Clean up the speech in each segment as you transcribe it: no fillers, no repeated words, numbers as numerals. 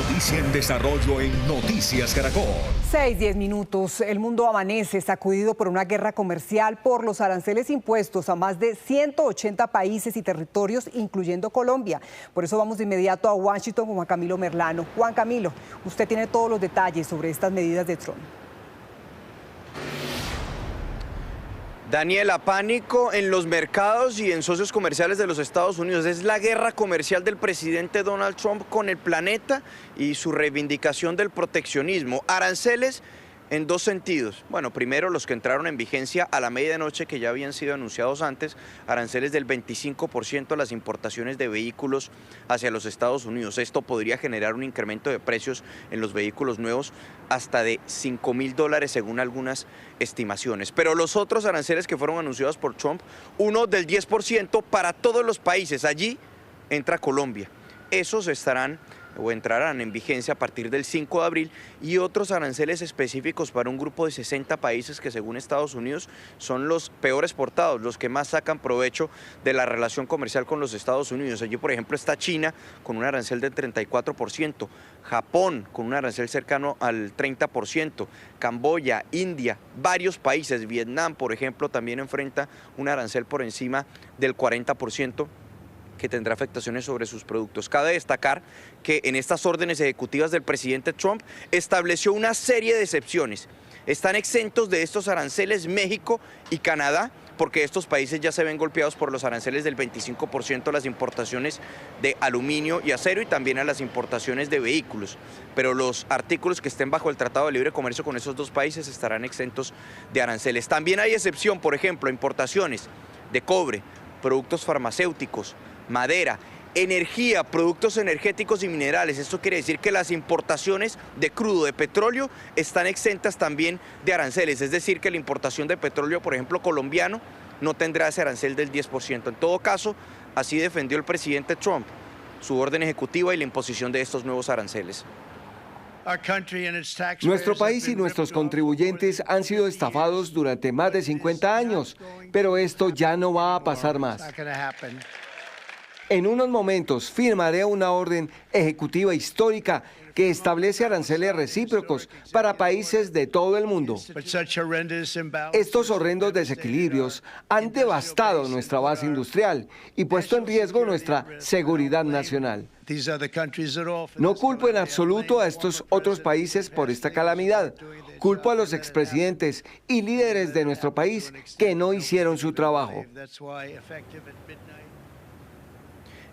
noticia en desarrollo en Noticias Caracol. 6:10. El mundo amanece sacudido por una guerra comercial por los aranceles impuestos a más de 180 países y territorios, incluyendo Colombia. Por eso vamos de inmediato a Washington con Juan Camilo Merlano. Juan Camilo, usted tiene todos los detalles sobre estas medidas de Trump. Daniela, pánico en los mercados y en socios comerciales de los Estados Unidos. Es la guerra comercial del presidente Donald Trump con el planeta y su reivindicación del proteccionismo. Aranceles en dos sentidos. Bueno, primero los que entraron en vigencia a la medianoche, que ya habían sido anunciados antes, aranceles del 25% a las importaciones de vehículos hacia los Estados Unidos. Esto podría generar un incremento de precios en los vehículos nuevos hasta de $5.000 según algunas estimaciones. Pero los otros aranceles que fueron anunciados por Trump, uno del 10% para todos los países. Allí entra Colombia. Esos entrarán en vigencia a partir del 5 de abril y otros aranceles específicos para un grupo de 60 países que según Estados Unidos son los peores portados, los que más sacan provecho de la relación comercial con los Estados Unidos. Allí, por ejemplo, está China con un arancel del 34%, Japón con un arancel cercano al 30%, Camboya, India, varios países, Vietnam, por ejemplo, también enfrenta un arancel por encima del 40%. Que tendrá afectaciones sobre sus productos. Cabe destacar que en estas órdenes ejecutivas del presidente Trump estableció una serie de excepciones. Están exentos de estos aranceles México y Canadá, porque estos países ya se ven golpeados por los aranceles del 25% a las importaciones de aluminio y acero y también a las importaciones de vehículos. Pero los artículos que estén bajo el Tratado de Libre Comercio con esos dos países estarán exentos de aranceles. También hay excepción, por ejemplo, a importaciones de cobre, productos farmacéuticos, madera, energía, productos energéticos y minerales. Esto quiere decir que las importaciones de crudo, de petróleo, están exentas también de aranceles. Es decir, que la importación de petróleo, por ejemplo, colombiano, no tendrá ese arancel del 10%. En todo caso, así defendió el presidente Trump su orden ejecutiva y la imposición de estos nuevos aranceles. Nuestro país y nuestros contribuyentes han sido estafados durante más de 50 años, pero esto ya no va a pasar más. En unos momentos firmaré una orden ejecutiva histórica que establece aranceles recíprocos para países de todo el mundo. Estos horrendos desequilibrios han devastado nuestra base industrial y puesto en riesgo nuestra seguridad nacional. No culpo en absoluto a estos otros países por esta calamidad. Culpo a los expresidentes y líderes de nuestro país que no hicieron su trabajo.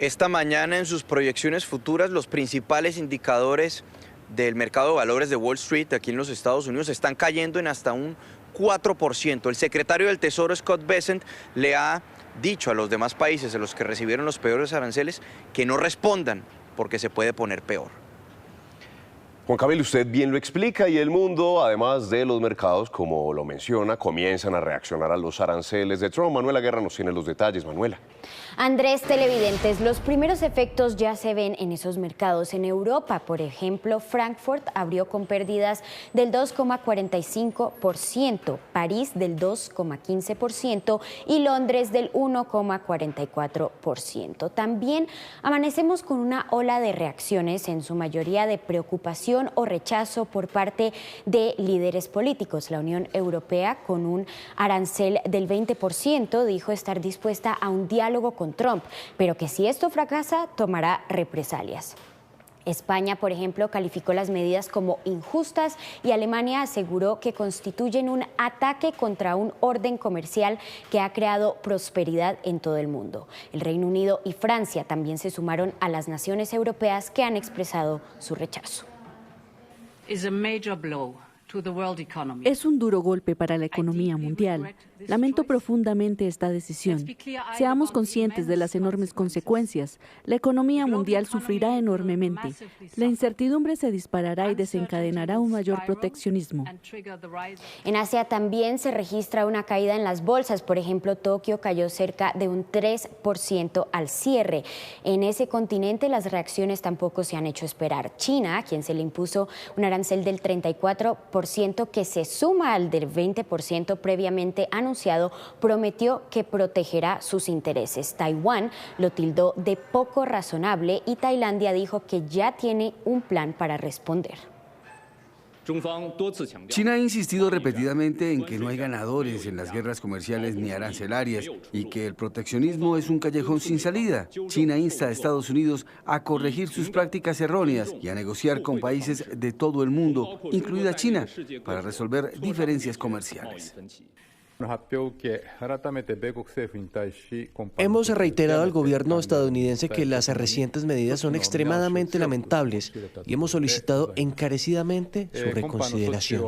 Esta mañana en sus proyecciones futuras, los principales indicadores del mercado de valores de Wall Street aquí en los Estados Unidos están cayendo en hasta un 4%. El secretario del Tesoro, Scott Bessent, le ha dicho a los demás países, a los que recibieron los peores aranceles, que no respondan porque se puede poner peor. Juan Camilo, usted bien lo explica y el mundo, además de los mercados, como lo menciona, comienzan a reaccionar a los aranceles de Trump. Manuela Guerra nos tiene los detalles. Manuela. Andrés, televidentes, los primeros efectos ya se ven en esos mercados. En Europa, por ejemplo, Frankfurt abrió con pérdidas del 2,45%, París del 2,15% y Londres del 1,44%. También amanecemos con una ola de reacciones, en su mayoría de preocupación o rechazo por parte de líderes políticos. La Unión Europea, con un arancel del 20%, dijo estar dispuesta a un diálogo con Trump, pero que si esto fracasa, tomará represalias. España, por ejemplo, calificó las medidas como injustas y Alemania aseguró que constituyen un ataque contra un orden comercial que ha creado prosperidad en todo el mundo. El Reino Unido y Francia también se sumaron a las naciones europeas que han expresado su rechazo. Es un duro golpe para la economía mundial. Lamento profundamente esta decisión. Seamos conscientes de las enormes consecuencias. La economía mundial sufrirá enormemente. La incertidumbre se disparará y desencadenará un mayor proteccionismo. En Asia también se registra una caída en las bolsas. Por ejemplo, Tokio cayó cerca de un 3% al cierre. En ese continente las reacciones tampoco se han hecho esperar. China, a quien se le impuso un arancel del 34%, 15% que se suma al del 20% previamente anunciado, prometió que protegerá sus intereses. Taiwán lo tildó de poco razonable y Tailandia dijo que ya tiene un plan para responder. China ha insistido repetidamente en que no hay ganadores en las guerras comerciales ni arancelarias y que el proteccionismo es un callejón sin salida. China insta a Estados Unidos a corregir sus prácticas erróneas y a negociar con países de todo el mundo, incluida China, para resolver diferencias comerciales. Hemos reiterado al gobierno estadounidense que las recientes medidas son extremadamente lamentables y hemos solicitado encarecidamente su reconsideración.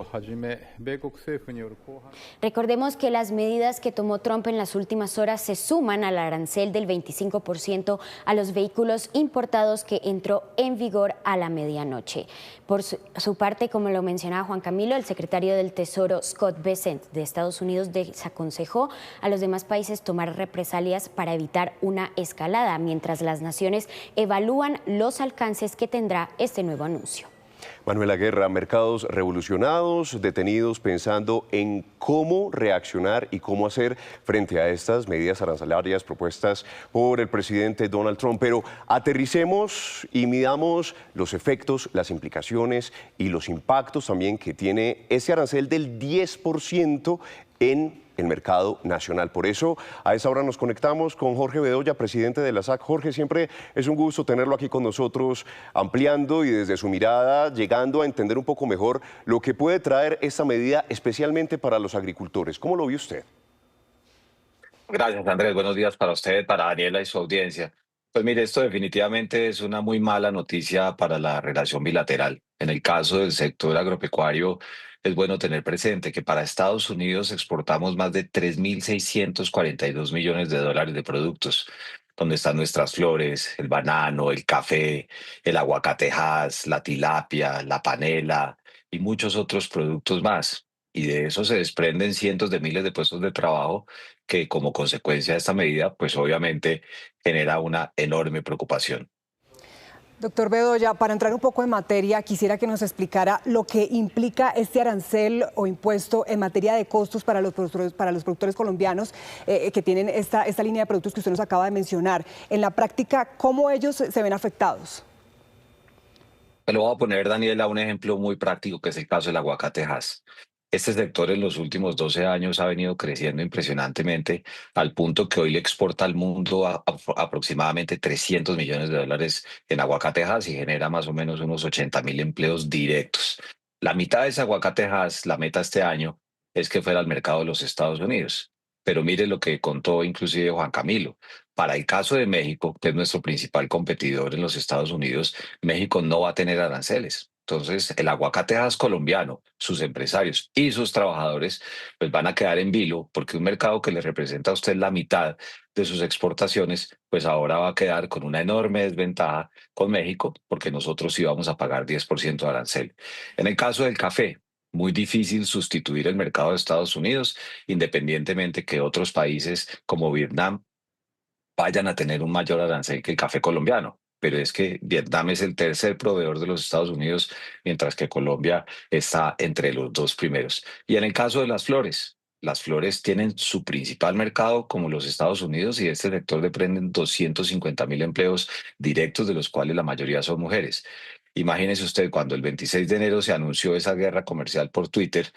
Recordemos que las medidas que tomó Trump en las últimas horas se suman al arancel del 25% a los vehículos importados que entró en vigor a la medianoche. Por su parte, como lo mencionaba Juan Camilo, el secretario del Tesoro Scott Bessent de Estados Unidos desaconsejó a los demás países tomar represalias para evitar una escalada, mientras las naciones evalúan los alcances que tendrá este nuevo anuncio. Manuela Guerra, mercados revolucionados, detenidos pensando en cómo reaccionar y cómo hacer frente a estas medidas arancelarias propuestas por el presidente Donald Trump. Pero aterricemos y midamos los efectos, las implicaciones y los impactos también que tiene ese arancel del 10% en el mercado nacional. Por eso, a esa hora nos conectamos con Jorge Bedoya, presidente de la SAC. Jorge, siempre es un gusto tenerlo aquí con nosotros, ampliando y desde su mirada, llegando a entender un poco mejor lo que puede traer esta medida, especialmente para los agricultores. ¿Cómo lo vio usted? Gracias, Andrés. Buenos días para usted, para Daniela y su audiencia. Pues mire, esto definitivamente es una muy mala noticia para la relación bilateral. En el caso del sector agropecuario, es bueno tener presente que para Estados Unidos exportamos más de 3.642 millones de dólares de productos, donde están nuestras flores, el banano, el café, el aguacatejas, la tilapia, la panela y muchos otros productos más. Y de eso se desprenden cientos de miles de puestos de trabajo que como consecuencia de esta medida, pues obviamente genera una enorme preocupación. Doctor Bedoya, para entrar un poco en materia, quisiera que nos explicara lo que implica este arancel o impuesto en materia de costos para los productores colombianos que tienen esta línea de productos que usted nos acaba de mencionar. En la práctica, ¿cómo ellos se ven afectados? Te lo voy a poner, Daniela, un ejemplo muy práctico que es el caso del aguacatejas. Este sector en los últimos 12 años ha venido creciendo impresionantemente al punto que hoy le exporta al mundo aproximadamente 300 millones de dólares en aguacatejas y genera más o menos unos 80.000 empleos directos. La mitad de ese aguacatejas, la meta este año, es que fuera al mercado de los Estados Unidos. Pero mire lo que contó inclusive Juan Camilo. Para el caso de México, que es nuestro principal competidor en los Estados Unidos, México no va a tener aranceles. Entonces, el aguacatejas colombiano, sus empresarios y sus trabajadores, pues van a quedar en vilo porque un mercado que le representa a usted la mitad de sus exportaciones, pues ahora va a quedar con una enorme desventaja con México porque nosotros sí vamos a pagar 10% de arancel. En el caso del café, muy difícil sustituir el mercado de Estados Unidos, independientemente que otros países como Vietnam vayan a tener un mayor arancel que el café colombiano. Pero es que Vietnam es el tercer proveedor de los Estados Unidos, mientras que Colombia está entre los dos primeros. Y en el caso de las flores tienen su principal mercado como los Estados Unidos y de este sector dependen 250.000 empleos directos, de los cuales la mayoría son mujeres. Imagínese usted, cuando el 26 de enero se anunció esa guerra comercial por Twitter,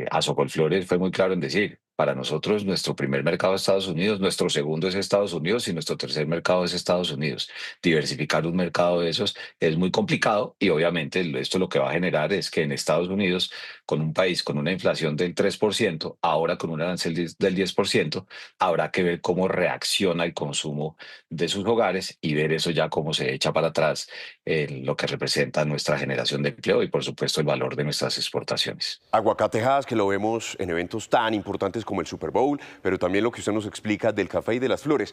Azocolflores fue muy claro en decir, para nosotros nuestro primer mercado es Estados Unidos, nuestro segundo es Estados Unidos y nuestro tercer mercado es Estados Unidos. Diversificar un mercado de esos es muy complicado y obviamente esto lo que va a generar es que en Estados Unidos, con un país con una inflación del 3%, ahora con un arancel del 10%, habrá que ver cómo reacciona el consumo de sus hogares y ver eso ya cómo se echa para atrás en lo que representa nuestra generación de empleo y por supuesto el valor de nuestras exportaciones. Aguacatejas, que lo vemos en eventos tan importantes como el Super Bowl, pero también lo que usted nos explica del café y de las flores.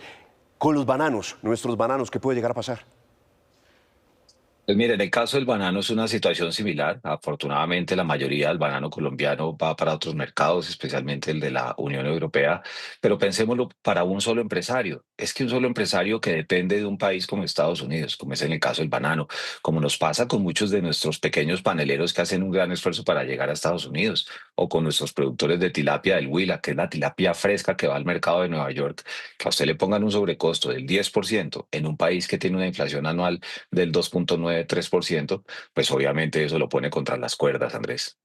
Con los bananos, nuestros bananos, ¿qué puede llegar a pasar? Pues mire, en el caso del banano es una situación similar. Afortunadamente, la mayoría del banano colombiano va para otros mercados, especialmente el de la Unión Europea. Pero pensémoslo para un solo empresario. Es que un solo empresario que depende de un país como Estados Unidos, como es en el caso del banano, como nos pasa con muchos de nuestros pequeños paneleros que hacen un gran esfuerzo para llegar a Estados Unidos, o con nuestros productores de tilapia del Huila, que es la tilapia fresca que va al mercado de Nueva York, que a usted le pongan un sobrecosto del 10% en un país que tiene una inflación anual del 2,93%, pues obviamente eso lo pone contra las cuerdas, Andrés.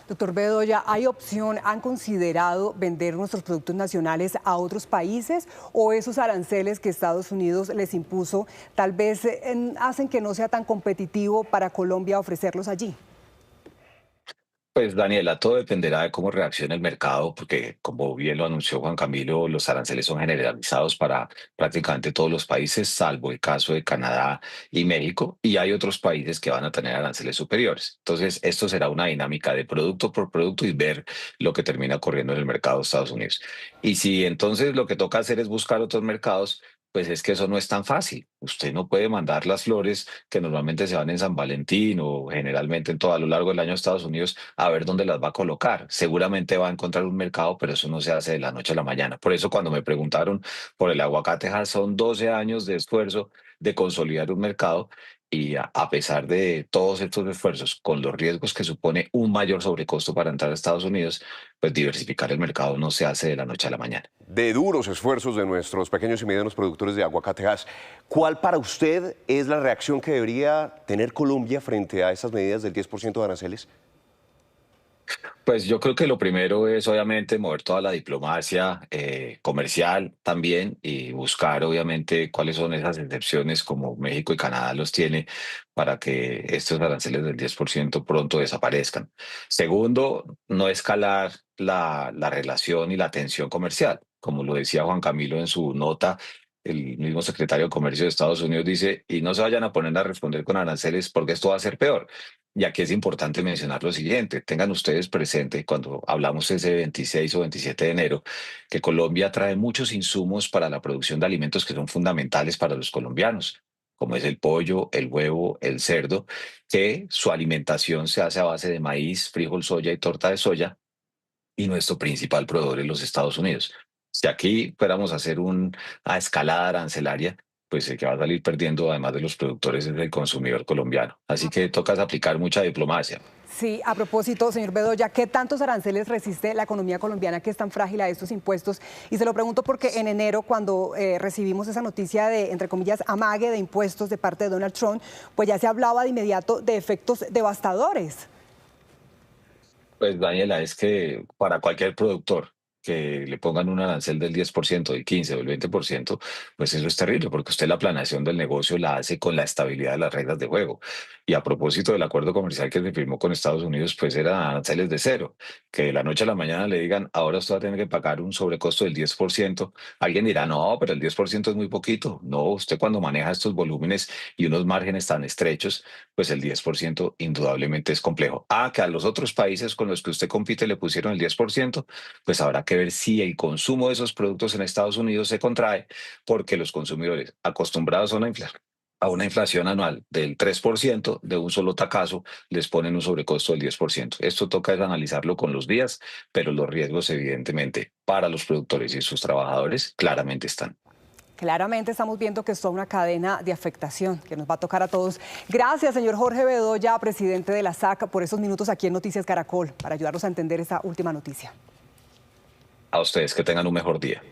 Doctor Bedoya, ¿hay opción, han considerado vender nuestros productos nacionales a otros países o esos aranceles que Estados Unidos les impuso tal vez hacen que no sea tan competitivo para Colombia ofrecerlos allí? Pues Daniela, todo dependerá de cómo reaccione el mercado, porque como bien lo anunció Juan Camilo, los aranceles son generalizados para prácticamente todos los países, salvo el caso de Canadá y México, y hay otros países que van a tener aranceles superiores. Entonces, esto será una dinámica de producto por producto y ver lo que termina ocurriendo en el mercado de Estados Unidos. Y si entonces lo que toca hacer es buscar otros mercados, pues es que eso no es tan fácil. Usted no puede mandar las flores que normalmente se van en San Valentín o generalmente en todo a lo largo del año a Estados Unidos a ver dónde las va a colocar. Seguramente va a encontrar un mercado, pero eso no se hace de la noche a la mañana. Por eso cuando me preguntaron por el aguacate, son 12 años de esfuerzo de consolidar un mercado y a pesar de todos estos esfuerzos, con los riesgos que supone un mayor sobrecosto para entrar a Estados Unidos, pues diversificar el mercado no se hace de la noche a la mañana. De duros esfuerzos de nuestros pequeños y medianos productores de aguacatejas, ¿cuál para usted es la reacción que debería tener Colombia frente a estas medidas del 10% de aranceles? Pues yo creo que lo primero es obviamente mover toda la diplomacia comercial también y buscar obviamente cuáles son esas excepciones como México y Canadá los tiene para que estos aranceles del 10% pronto desaparezcan. Segundo, no escalar la relación y la tensión comercial. Como lo decía Juan Camilo en su nota, el mismo secretario de Comercio de Estados Unidos dice, y no se vayan a poner a responder con aranceles porque esto va a ser peor. Y aquí es importante mencionar lo siguiente, tengan ustedes presente cuando hablamos ese 26 o 27 de enero, que Colombia trae muchos insumos para la producción de alimentos que son fundamentales para los colombianos, como es el pollo, el huevo, el cerdo, que su alimentación se hace a base de maíz, frijol, soya y torta de soya, y nuestro principal proveedor es los Estados Unidos. Si aquí fuéramos a hacer una escalada arancelaria, pues el que va a salir perdiendo, además de los productores, es el consumidor colombiano. Así que tocas aplicar mucha diplomacia. Sí, a propósito, señor Bedoya, ¿qué tantos aranceles resiste la economía colombiana que es tan frágil a estos impuestos? Y se lo pregunto porque en enero, cuando recibimos esa noticia de, entre comillas, amague de impuestos de parte de Donald Trump, pues ya se hablaba de inmediato de efectos devastadores. Pues Daniela, es que para cualquier productor que le pongan un arancel del 10%, del 15% o del 20%, pues eso es terrible, porque usted la planeación del negocio la hace con la estabilidad de las reglas de juego. Y a propósito del acuerdo comercial que se firmó con Estados Unidos, pues eran aranceles de cero, que de la noche a la mañana le digan, ahora usted va a tener que pagar un sobrecosto del 10%. Alguien dirá, no, pero el 10% es muy poquito. No, usted cuando maneja estos volúmenes y unos márgenes tan estrechos, pues el 10% indudablemente es complejo. Que a los otros países con los que usted compite le pusieron el 10%, pues habrá que ver si el consumo de esos productos en Estados Unidos se contrae, porque los consumidores acostumbrados a una inflación anual del 3%, de un solo tacazo, les ponen un sobrecosto del 10%. Esto toca es analizarlo con los días, pero los riesgos evidentemente para los productores y sus trabajadores claramente están. Claramente estamos viendo que es toda una cadena de afectación que nos va a tocar a todos. Gracias, señor Jorge Bedoya, presidente de la SAC, por esos minutos aquí en Noticias Caracol, para ayudarnos a entender esta última noticia. A ustedes que tengan un mejor día.